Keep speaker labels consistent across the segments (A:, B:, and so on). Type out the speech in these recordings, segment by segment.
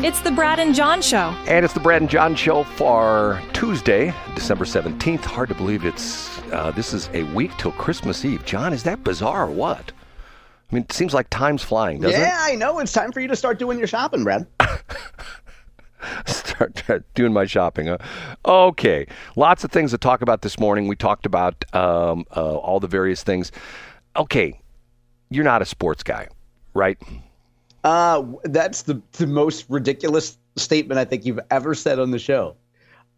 A: It's the Brad and John Show.
B: And it's the Brad and John Show for Tuesday, December 17th. Hard to believe this is a week till Christmas Eve. John, is that bizarre or what? I mean, it seems like time's flying, doesn't it?
C: Yeah, I know. It's time for you to start doing your shopping, Brad.
B: Start doing my shopping, huh? Okay. Lots of things to talk about this morning. We talked about all the various things. Okay. You're not a sports guy, right?
C: That's the most ridiculous statement I think you've ever said on the show.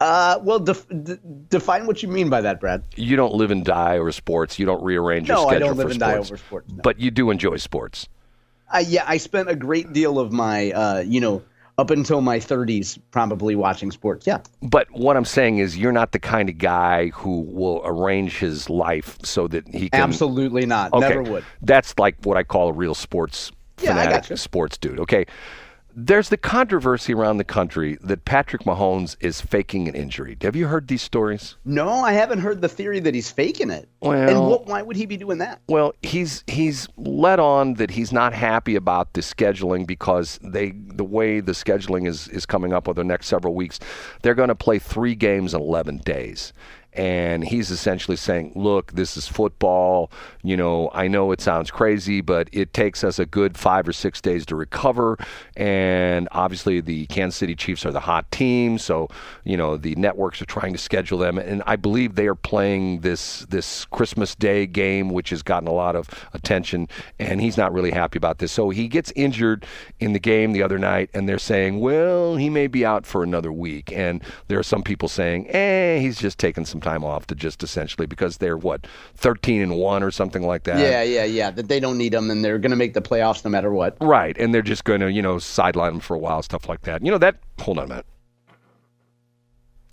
C: Well, define what you mean by that, Brad.
B: You don't live and die over sports. You don't rearrange your schedule for sports.
C: No, I don't live and die over sports. No.
B: But you do enjoy sports.
C: Yeah, I spent a great deal of my, up until my 30s probably watching sports, yeah.
B: But what I'm saying is you're not the kind of guy who will arrange his life so that he can...
C: Absolutely not.
B: Okay.
C: Never would.
B: That's like what I call a real sports fanatic, sports dude. Okay. There's the controversy around the country that Patrick Mahomes is faking an injury. Have you heard these stories?
C: No, I haven't heard the theory that he's faking it.
B: Well,
C: and why would he be doing that?
B: Well, he's let on that he's not happy about the scheduling because the way the scheduling is coming up over the next several weeks, they're going to play 3 games in 11 days. And he's essentially saying, look, this is football. You know, I know it sounds crazy, but it takes us a good 5 or 6 days to recover. And obviously the Kansas City Chiefs are the hot team. So, you know, the networks are trying to schedule them. And I believe they are playing this Christmas Day game, which has gotten a lot of attention. And he's not really happy about this. So he gets injured in the game the other night. And they're saying, well, he may be out for another week. And there are some people saying, he's just taking some time off to just essentially because they're 13-1 or something like that.
C: Yeah. That they don't need them and they're going to make the playoffs no matter what.
B: Right, and they're just going to sideline them for a while, stuff like that. Hold on a minute.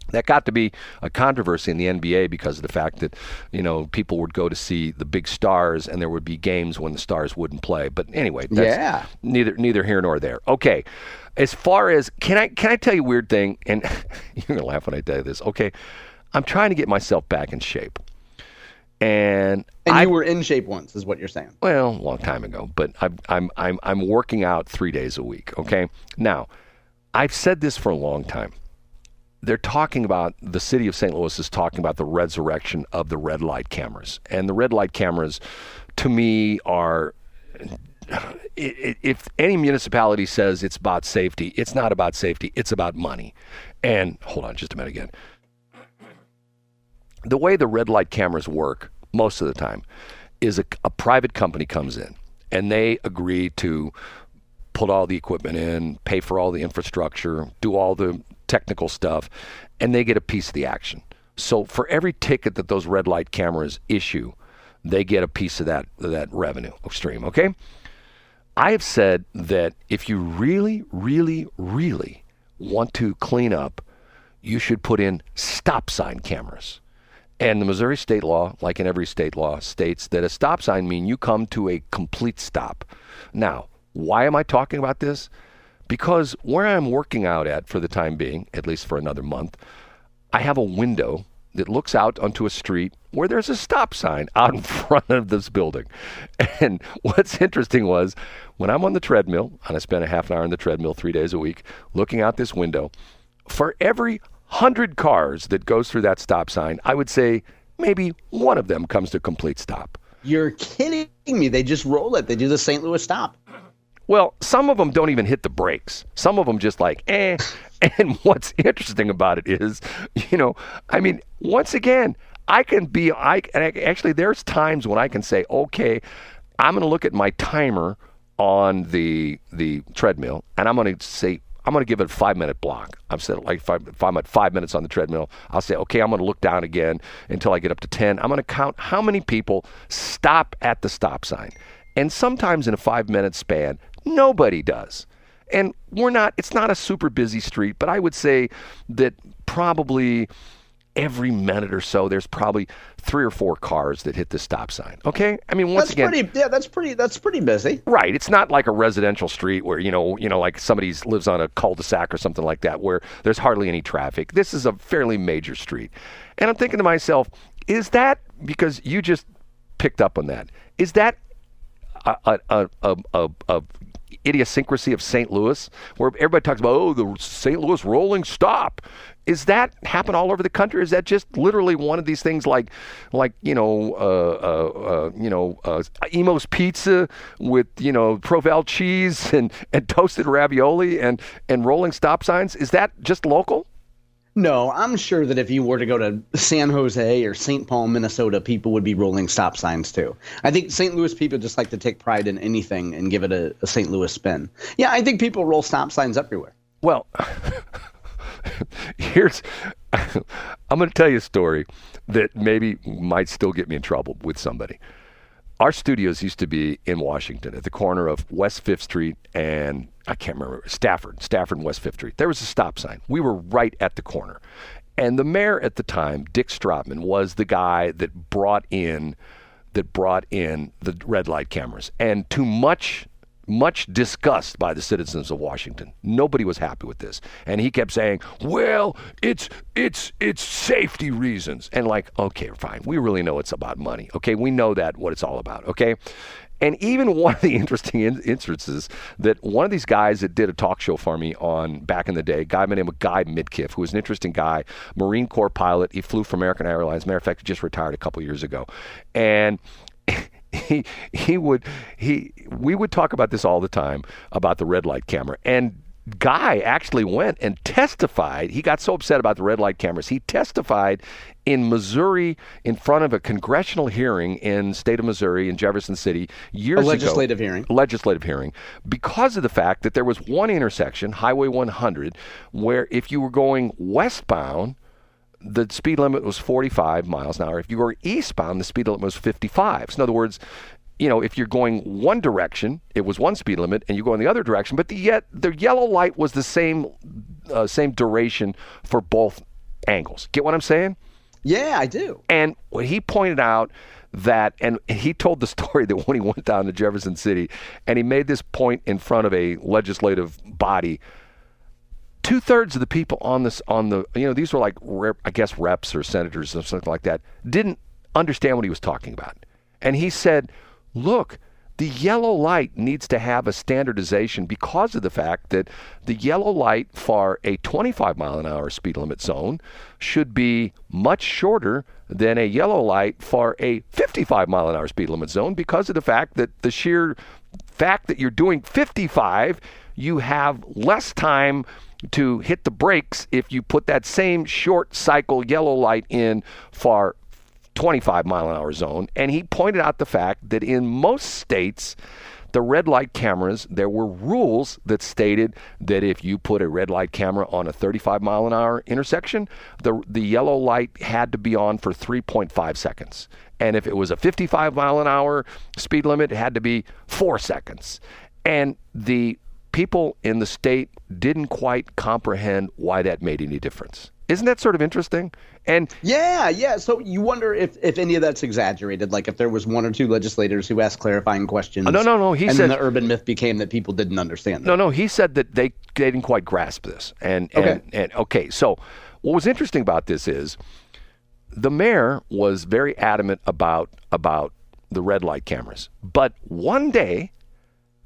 B: That got to be a controversy in the NBA because of the fact that people would go to see the big stars and there would be games when the stars wouldn't play. But anyway, that's neither here nor there. Okay, as far as can I tell you a weird thing? And you're gonna laugh when I tell you this. Okay. I'm trying to get myself back in shape. And
C: you were in shape once, is what you're saying.
B: Well, a long time ago, but I'm working out 3 days a week, okay? Now, I've said this for a long time. They're talking about, the city of St. Louis is talking about the resurrection of the red light cameras. And the red light cameras, to me, are... If any municipality says it's about safety, it's not about safety, it's about money. And, hold on just a minute again. The way the red light cameras work most of the time is a private company comes in and they agree to put all the equipment in, pay for all the infrastructure, do all the technical stuff, and they get a piece of the action. So for every ticket that those red light cameras issue, they get a piece of that revenue stream, okay? I have said that if you really, really, really want to clean up, you should put in stop sign cameras. And the Missouri state law, like in every state law, states that a stop sign means you come to a complete stop. Now, why am I talking about this? Because where I'm working out at for the time being, at least for another month, I have a window that looks out onto a street where there's a stop sign out in front of this building. And what's interesting was when I'm on the treadmill, and I spend a half an hour on the treadmill 3 days a week, looking out this window, for every 100 cars that goes through that stop sign, I would say maybe one of them comes to a complete stop.
C: You're kidding me. They just roll it. They do the St. Louis stop.
B: Well, some of them don't even hit the brakes. Some of them just like, And what's interesting about it is, once again, actually there's times when I can say, okay, I'm going to look at my timer on the treadmill and I'm going to give it a 5-minute block. I've said if I'm at 5 minutes on the treadmill, I'll say, okay, I'm going to look down again until I get up to 10. I'm going to count how many people stop at the stop sign. And sometimes in a 5-minute span, nobody does. And it's not a super busy street, but I would say that probably every minute or so, there's probably 3 or 4 cars that hit the stop sign. Okay, I mean, that's pretty busy. Right. It's not like a residential street where like somebody lives on a cul-de-sac or something like that, where there's hardly any traffic. This is a fairly major street, and I'm thinking to myself, is that because you just picked up on that? Is that a idiosyncrasy of St. Louis, where everybody talks about, oh, the St. Louis rolling stop. Is that happen all over the country? Or is that just literally one of these things like Emo's Pizza with Provel cheese and toasted ravioli and rolling stop signs? Is that just local?
C: No, I'm sure that if you were to go to San Jose or St. Paul, Minnesota, people would be rolling stop signs too. I think St. Louis people just like to take pride in anything and give it a St. Louis spin. Yeah, I think people roll stop signs everywhere.
B: Well, I'm going to tell you a story that maybe might still get me in trouble with somebody. Our studios used to be in Washington at the corner of West 5th Street and I can't remember, Stafford and West 5th Street. There was a stop sign. We were right at the corner. And the mayor at the time, Dick Stratman, was the guy that brought in the red light cameras. And to much disgust by the citizens of Washington. Nobody was happy with this. And he kept saying, well, it's safety reasons. And like, okay, fine. We really know it's about money. Okay, we know what it's all about. Okay. And even one of the interesting instances that one of these guys that did a talk show for me back in the day, a guy by the name of Guy Midkiff, who was an interesting guy, Marine Corps pilot. He flew for American Airlines. Matter of fact, he just retired a couple years ago. And we would talk about this all the time, about the red light camera. And Guy actually went and testified. He got so upset about the red light cameras. He testified in Missouri in front of a congressional hearing in state of Missouri in Jefferson City years ago. Legislative hearing. Because of the fact that there was one intersection, Highway 100, where if you were going westbound, the speed limit was 45 miles an hour. If you were eastbound, the speed limit was 55. So in other words, if you're going one direction, it was one speed limit, and you go in the other direction, but the yellow light was the same duration for both angles. Get what I'm saying?
C: Yeah, I do.
B: And what he pointed out that, and he told the story that when he went down to Jefferson City, and he made this point in front of a legislative body, 2/3 of the people these were like, reps or senators or something like that, didn't understand what he was talking about. And he said, look, the yellow light needs to have a standardization because of the fact that the yellow light for a 25 mile an hour speed limit zone should be much shorter than a yellow light for a 55 mile an hour speed limit zone because of the fact that the sheer fact that you're doing 55, you have less time to hit the brakes if you put that same short cycle yellow light in for 25 mile an hour zone. And he pointed out the fact that in most states, the red light cameras, there were rules that stated that if you put a red light camera on a 35 mile an hour intersection, the yellow light had to be on for 3.5 seconds. And if it was a 55 mile an hour speed limit, it had to be 4 seconds. And the people in the state didn't quite comprehend why that made any difference. Isn't that sort of interesting? And
C: yeah. So you wonder if any of that's exaggerated, like if there was one or two legislators who asked clarifying questions.
B: No. He said
C: then the urban myth became that people didn't understand that.
B: No. He said that they didn't quite grasp this. Okay. So what was interesting about this is the mayor was very adamant about the red light cameras. But one day,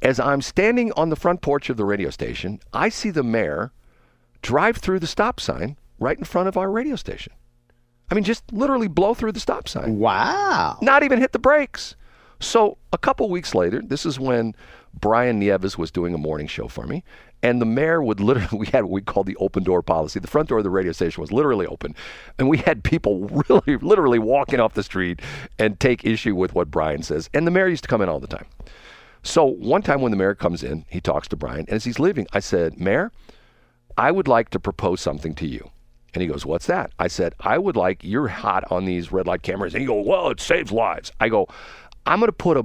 B: as I'm standing on the front porch of the radio station, I see the mayor drive through the stop sign right in front of our radio station. I mean, just literally blow through the stop sign.
C: Wow.
B: Not even hit the brakes. So a couple weeks later, this is when Brian Nieves was doing a morning show for me, and the mayor would literally, we had what we called the open door policy. The front door of the radio station was literally open, and we had people really, literally walking off the street and take issue with what Brian says. And the mayor used to come in all the time. So one time when the mayor comes in, he talks to Brian, and as he's leaving, I said, Mayor, I would like to propose something to you. And he goes, what's that? I said, you're hot on these red light cameras. And he goes, well, it saves lives. I go, I'm going to put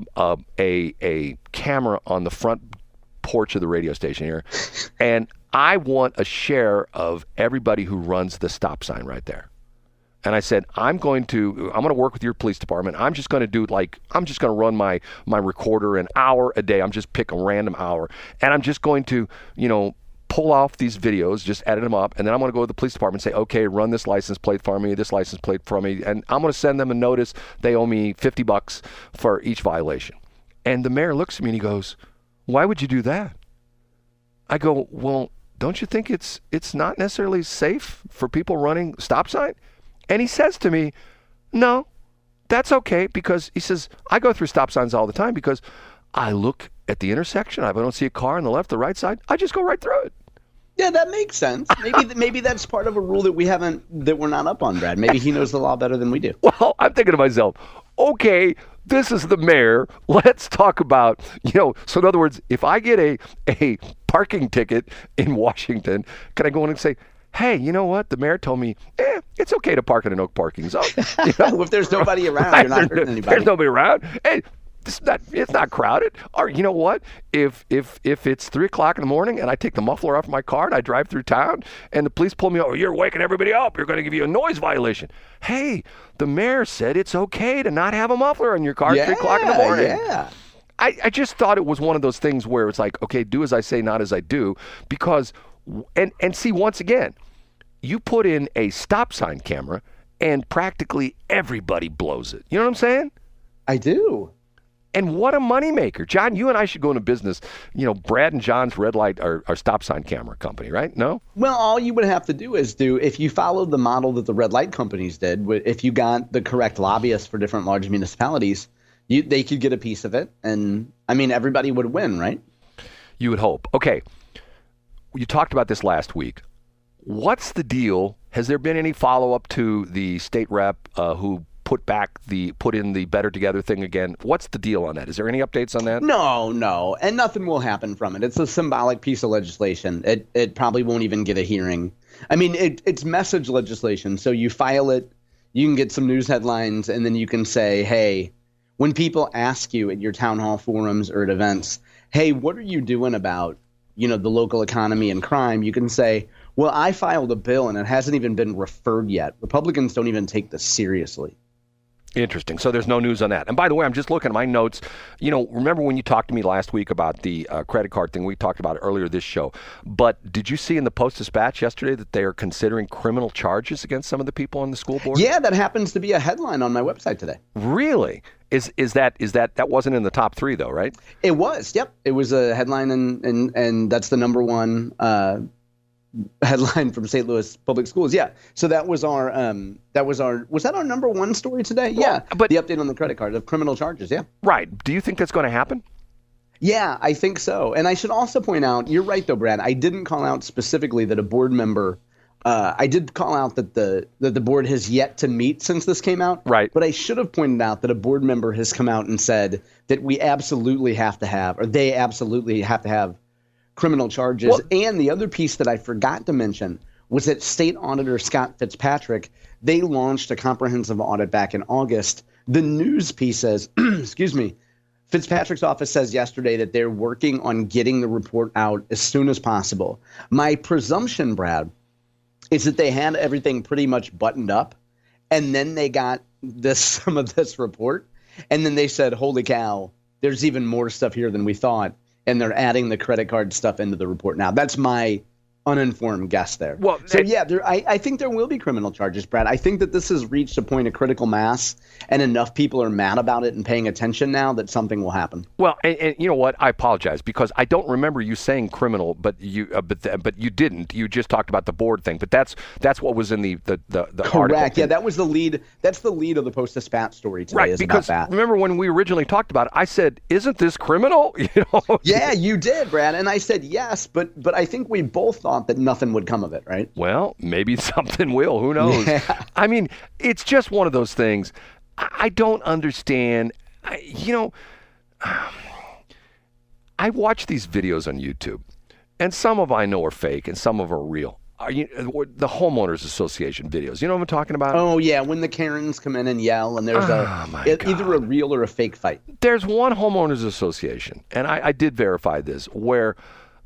B: a camera on the front porch of the radio station here, and I want a share of everybody who runs the stop sign right there. And I said, I'm going to work with your police department. I'm just going to run my recorder an hour a day. I'm just pick a random hour. And I'm just going to, pull off these videos, just edit them up. And then I'm going to go to the police department and say, okay, run this license plate for me, this license plate for me. And I'm going to send them a notice. They owe me $50 for each violation. And the mayor looks at me and he goes, Why would you do that? I go, well, don't you think it's not necessarily safe for people running stop sign? And he says to me, no, that's okay, because he says, I go through stop signs all the time because I look at the intersection. If I don't see a car on the left or right side, I just go right through it.
C: Yeah, that makes sense. Maybe that's part of a rule that we're not up on, Brad. Maybe he knows the law better than we do.
B: Well, I'm thinking to myself, okay, this is the mayor. Let's talk about, so in other words, if I get a parking ticket in Washington, can I go in and say, hey, you know what? The mayor told me, it's okay to park in an Oak parking zone.
C: If there's nobody around, you're not hurting anybody.
B: There's nobody around. Hey, it's not crowded. Or you know what? If it's 3 o'clock in the morning and I take the muffler off my car and I drive through town and the police pull me over, you're waking everybody up. You're going to give you a noise violation. Hey, the mayor said it's okay to not have a muffler in your car at 3 o'clock in the morning.
C: Yeah.
B: I just thought it was one of those things where it's like, okay, do as I say, not as I do, because and see, once again, you put in a stop sign camera and practically everybody blows it. You know what I'm saying?
C: I do.
B: And what a moneymaker. John, you and I should go into business. Brad and John's red light are stop sign camera company, right? No?
C: Well, all you would have to do is if you followed the model that the red light companies did, if you got the correct lobbyists for different large municipalities, they could get a piece of it. And, everybody would win, right?
B: You would hope. Okay. You talked about this last week. What's the deal? Has there been any follow-up to the state rep who put in the Better Together thing again? What's the deal on that? Is there any updates on that?
C: No, and nothing will happen from it. It's a symbolic piece of legislation. It probably won't even get a hearing. It's message legislation, so you file it, you can get some news headlines, and then you can say, hey, when people ask you at your town hall forums or at events, hey, what are you doing about, the local economy and crime? You can say, well, I filed a bill and it hasn't even been referred yet. Republicans don't even take this seriously.
B: Interesting. So there's no news on that. And by the way, I'm just looking at my notes. Remember when you talked to me last week about the credit card thing? We talked about it earlier this show. But did you see in the Post-Dispatch yesterday that they are considering criminal charges against some of the people on the school board?
C: Yeah, that happens to be a headline on my website today.
B: Really? Is that wasn't in the top 3 though, right?
C: It was. Yep. It was a headline and that's the number one headline from St. Louis Public Schools. Yeah. So was that our number one story today?
B: Well,
C: yeah.
B: But
C: the update on the credit card of criminal charges. Yeah.
B: Right. Do you think that's going to happen?
C: Yeah, I think so. And I should also point out, you're right though, Brad. I didn't call out specifically that a board member. I did call out that the board has yet to meet since this came out.
B: Right.
C: But I should have pointed out that a board member has come out and said that we absolutely have to have, or they absolutely have to have, criminal charges. Well, and the other piece that I forgot to mention was that State Auditor Scott Fitzpatrick, they launched a comprehensive audit back in August. The news piece says, excuse me, Fitzpatrick's office says yesterday that they're working on getting the report out as soon as possible. My presumption, Brad, is that they had everything pretty much buttoned up, and then they got some of this report, and then they said, holy cow, there's even more stuff here than we thought. And they're adding the credit card stuff into the report now. That's my uninformed guess there.
B: Well,
C: so yeah, I think there will be criminal charges, Brad. I think that this has reached a point of critical mass, and enough people are mad about it and paying attention now that something will happen.
B: Well, and you know what? I apologize because I don't remember you saying criminal, but you didn't. You just talked about the board thing. But that's what was in the
C: Correct.
B: article.
C: Yeah, that was the lead. That's the lead of the Post-Dispatch story today.
B: Right.
C: Is
B: because
C: about that.
B: Remember when we originally talked about it, I said, "Isn't this criminal?"
C: Yeah, you did, Brad, and I said yes, but I think we both thought that nothing would come of it, right?
B: Well, maybe something will. Who knows?
C: Yeah.
B: I mean, it's just one of those things. I don't understand. I watch these videos on YouTube, and some of I know are fake, and some of are real. The homeowners association videos. You know what I'm talking about?
C: Oh yeah, when the Karens come in and yell, and there's either a real or a fake fight.
B: There's one homeowners association, and I did verify this, where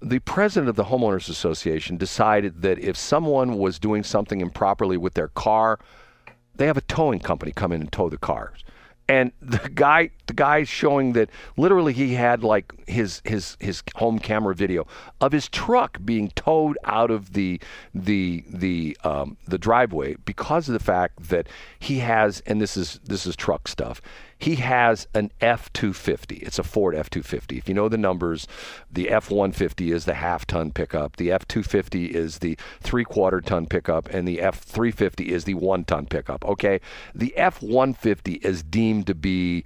B: the president of the homeowners association decided that if someone was doing something improperly with their car, they have a towing company come in and tow the cars. And the guy showing that literally he had like his home camera video of his truck being towed out of the driveway because of the fact that he has, and this is truck stuff, he has an F-250. It's a Ford F-250. If you know the numbers, the F-150 is the half-ton pickup. The F-250 is the three-quarter-ton pickup, and the F-350 is the one-ton pickup. Okay, the F-150 is deemed to be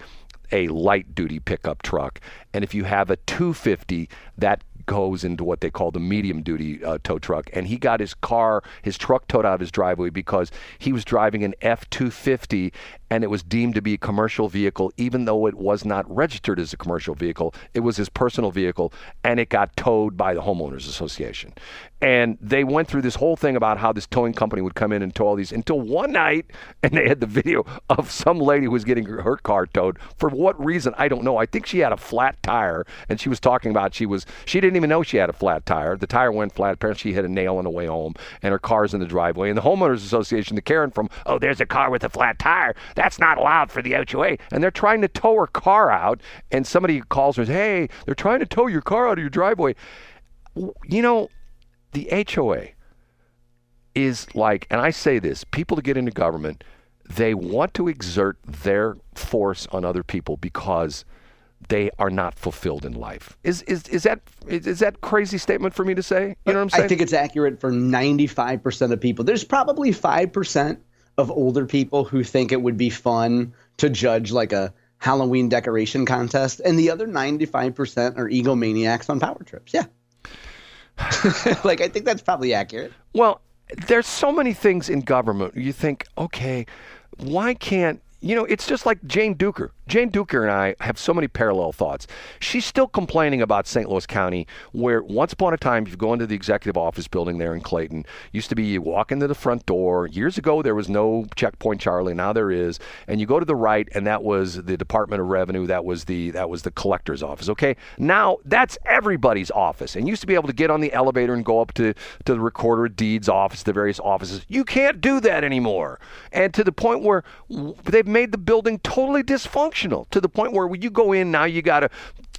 B: a light-duty pickup truck, and if you have a 250, that goes into what they call the medium-duty tow truck. And he got his truck towed out of his driveway because he was driving an F-250, and it was deemed to be a commercial vehicle, even though it was not registered as a commercial vehicle. It was his personal vehicle, and it got towed by the homeowners association. And they went through this whole thing about how this towing company would come in and tow all these until one night, and they had the video of some lady who was getting her car towed. For what reason, I don't know. I think she had a flat tire, and she was talking about she didn't even know she had a flat tire. The tire went flat. Apparently, she hit a nail on the way home, and her car's in the driveway. And the homeowners association, the Karen from, oh, there's a car with a flat tire. That's not allowed for the HOA. And they're trying to tow her car out, and somebody calls her and says, hey, they're trying to tow your car out of your driveway. You know, the HOA is like, and I say this, people to get into government, they want to exert their force on other people because they are not fulfilled in life. Is that crazy statement for me to say? You know what I'm saying?
C: I think it's accurate for 95% of people. There's probably 5% of older people who think it would be fun to judge like a Halloween decoration contest, and the other 95% are egomaniacs on power trips. Yeah. Like, I think that's probably accurate.
B: Well, there's so many things in government. You think, okay, why can't, it's just like Jane Duker. Jane Duker and I have so many parallel thoughts. She's still complaining about St. Louis County, where once upon a time, if you go into the executive office building there in Clayton, used to be you walk into the front door. Years ago, there was no Checkpoint Charlie. Now there is. And you go to the right, and that was the Department of Revenue. That was the collector's office. Okay, now that's everybody's office. And you used to be able to get on the elevator and go up to the Recorder of Deeds office, the various offices. You can't do that anymore. And to the point where they've made the building totally dysfunctional. To the point where when you go in now, you got to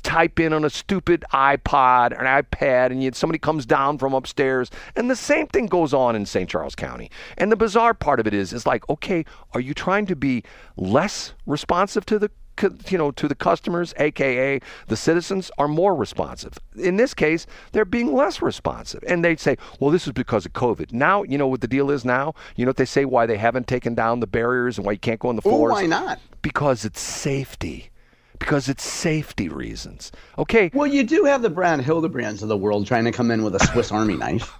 B: type in on a stupid iPod or an iPad, and somebody comes down from upstairs. And the same thing goes on in St. Charles County. And the bizarre part of it is like, okay, are you trying to be less responsive to the to the customers, aka the citizens, are more responsive? In this case, they're being less responsive. And they say, well, this is because of COVID. Now, you know what the deal is now? You know what they say why they haven't taken down the barriers and why you can't go on the floors?
C: Why not?
B: Because it's safety. Because it's safety reasons. Okay.
C: Well, you do have the Brad Hildebrands of the world trying to come in with a Swiss Army knife.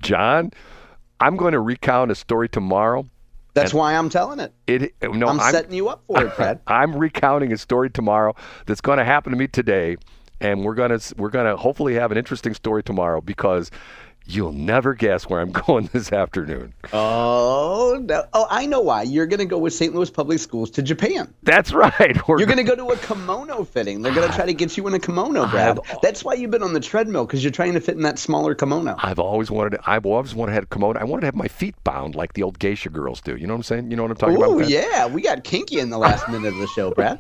B: John, I'm going to recount a story tomorrow.
C: That's why I'm telling it. I'm setting you up for it, Brad.
B: I'm recounting a story tomorrow that's going to happen to me today, and we're gonna hopefully have an interesting story tomorrow because you'll never guess where I'm going this afternoon.
C: Oh, no. Oh, I know why. You're going to go with St. Louis Public Schools to Japan.
B: That's right.
C: You're going to go to a kimono fitting. They're going to try to get you in a kimono, Brad. That's why you've been on the treadmill, because you're trying to fit in that smaller kimono.
B: I've always wanted to have a kimono. I wanted to have my feet bound like the old geisha girls do. You know what I'm saying? You know what I'm talking about?
C: Oh, yeah. We got kinky in the last minute of the show, Brad.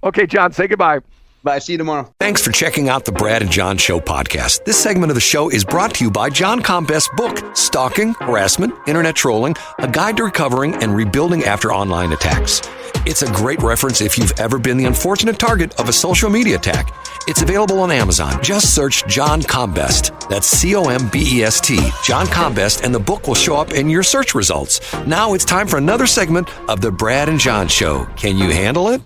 B: Okay, John, say goodbye.
C: Bye. See you tomorrow.
A: Thanks for checking out the Brad and John Show podcast. This segment of the show is brought to you by John Combest's book, Stalking, Harassment, Internet Trolling, A Guide to Recovering and Rebuilding After Online Attacks. It's a great reference if you've ever been the unfortunate target of a social media attack. It's available on Amazon. Just search John Combest. That's Combest, John Combest, and the book will show up in your search results. Now it's time for another segment of the Brad and John Show. Can you handle it?